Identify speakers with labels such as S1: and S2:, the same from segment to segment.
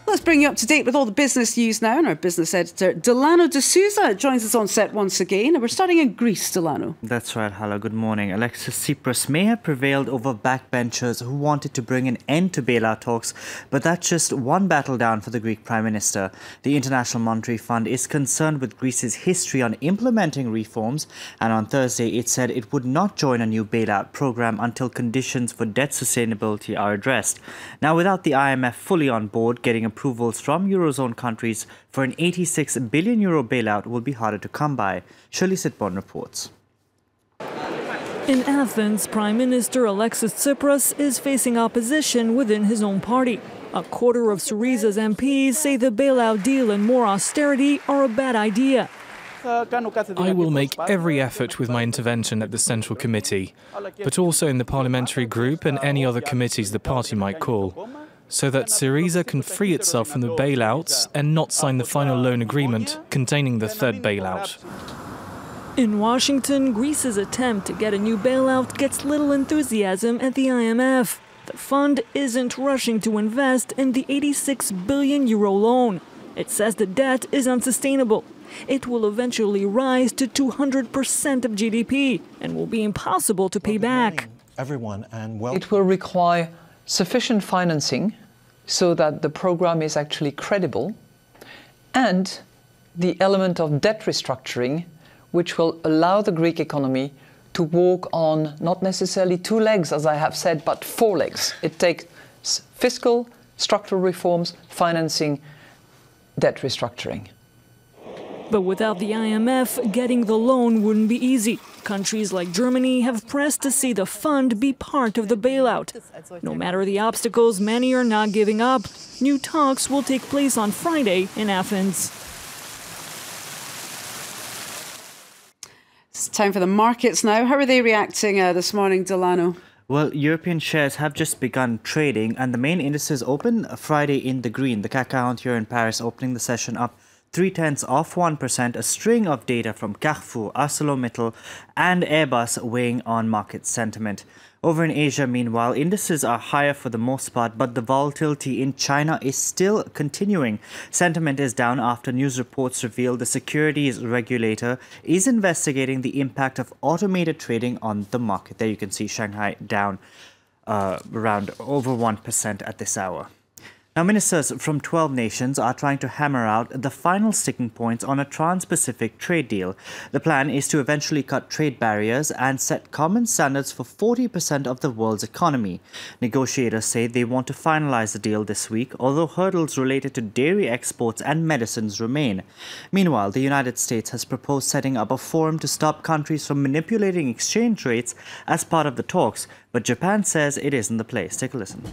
S1: Let's bring you up to date with all the business news now. And our business editor, Delano D'Souza, joins us on set once again. And we're starting in Greece, Delano.
S2: That's right, Hala. Good morning. Alexis Tsipras may have prevailed over backbenchers who wanted to bring an end to bailout talks, but that's just one battle down for the Greek Prime Minister. The International Monetary Fund is concerned with Greece's history on implementing reforms, and on Thursday it said it would not join a new bailout program until conditions for debt sustainability are addressed. Now, without the IMF fully on board, getting approvals from Eurozone countries for an €86 billion bailout will be harder to come by. Shirley Sitbon reports.
S3: In Athens, Prime Minister Alexis Tsipras is facing opposition within his own party. A quarter of Syriza's MPs say the bailout deal and more austerity are a bad idea.
S4: I will make every effort with my intervention at the Central Committee, but also in the parliamentary group and any other committees the party might call, so that Syriza can free itself from the bailouts and not sign the final loan agreement containing the third bailout.
S3: In Washington, Greece's attempt to get a new bailout gets little enthusiasm at the IMF. The fund isn't rushing to invest in the €86 billion loan. It says the debt is unsustainable. It will eventually rise to 200% of GDP and will be impossible to pay back.
S5: It will require sufficient financing so that the program is actually credible, and the element of debt restructuring, which will allow the Greek economy to walk on not necessarily two legs, as I have said, but four legs. It takes fiscal, structural reforms, financing, debt restructuring.
S3: But without the IMF, getting the loan wouldn't be easy. Countries like Germany have pressed to see the fund be part of the bailout. No matter the obstacles, many are not giving up. New talks will take place on Friday in Athens.
S1: It's time for the markets now. How are they reacting this morning, Delano?
S2: Well, European shares have just begun trading, and the main indices open Friday in the green. The CAC 40 here in Paris opening the session up 0.3%, a string of data from Carrefour, ArcelorMittal and Airbus weighing on market sentiment. Over in Asia, meanwhile, indices are higher for the most part, but the volatility in China is still continuing. Sentiment is down after news reports reveal the securities regulator is investigating the impact of automated trading on the market. There you can see Shanghai down around over 1% at this hour. Now, ministers from 12 nations are trying to hammer out the final sticking points on a trans-Pacific trade deal. The plan is to eventually cut trade barriers and set common standards for 40% of the world's economy. Negotiators say they want to finalize the deal this week, although hurdles related to dairy exports and medicines remain. Meanwhile, the United States has proposed setting up a forum to stop countries from manipulating exchange rates as part of the talks, but Japan says it isn't the place. Take a listen.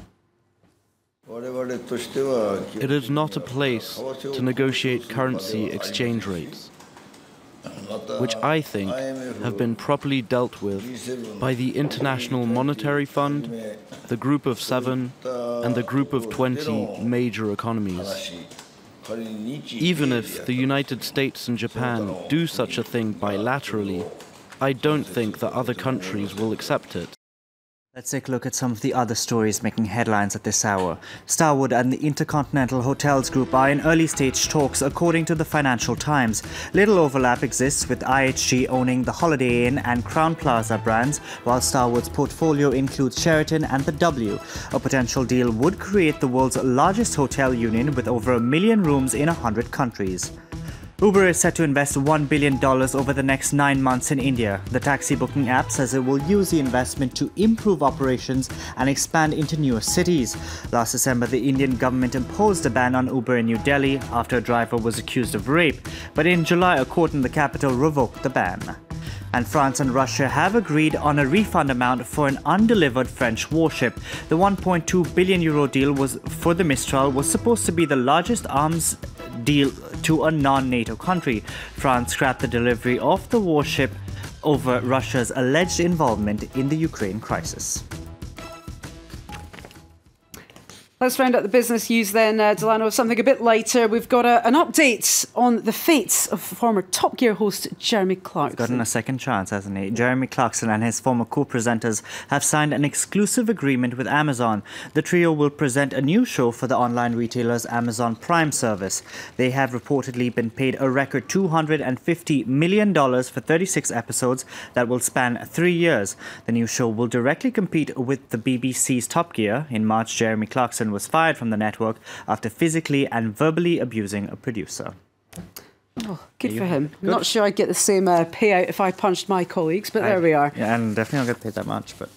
S6: It is not a place to negotiate currency exchange rates, which I think have been properly dealt with by the International Monetary Fund, the Group of 7, and the Group of 20 major economies. Even if the United States and Japan do such a thing bilaterally, I don't think that other countries will accept it.
S2: Let's take a look at some of the other stories making headlines at this hour. Starwood and the Intercontinental Hotels Group are in early-stage talks, according to the Financial Times. Little overlap exists with IHG owning the Holiday Inn and Crowne Plaza brands, while Starwood's portfolio includes Sheraton and the W. A potential deal would create the world's largest hotel union with over 1 million rooms in 100 countries. Uber is set to invest $1 billion over the next 9 months in India. The taxi booking app says it will use the investment to improve operations and expand into newer cities. Last December, the Indian government imposed a ban on Uber in New Delhi after a driver was accused of rape. But in July, a court in the capital revoked the ban. And France and Russia have agreed on a refund amount for an undelivered French warship. The €1.2 billion deal for the Mistral was supposed to be the largest arms deal to a non-NATO country. France scrapped the delivery of the warship over Russia's alleged involvement in the Ukraine crisis.
S1: Let's round up the business news then, Delano, something a bit lighter. We've got an update on the fates of former Top Gear host Jeremy Clarkson.
S2: He's gotten a second chance, hasn't he? Jeremy Clarkson and his former co-presenters have signed an exclusive agreement with Amazon. The trio will present a new show for the online retailer's Amazon Prime service. They have reportedly been paid a record $250 million for 36 episodes that will span 3 years. The new show will directly compete with the BBC's Top Gear. In March, Jeremy Clarkson was fired from the network after physically and verbally abusing a producer.
S1: Oh, good for him. Good. Not sure I'd get the same payout if I punched my colleagues, but there we are.
S2: Yeah, and definitely not get paid that much. But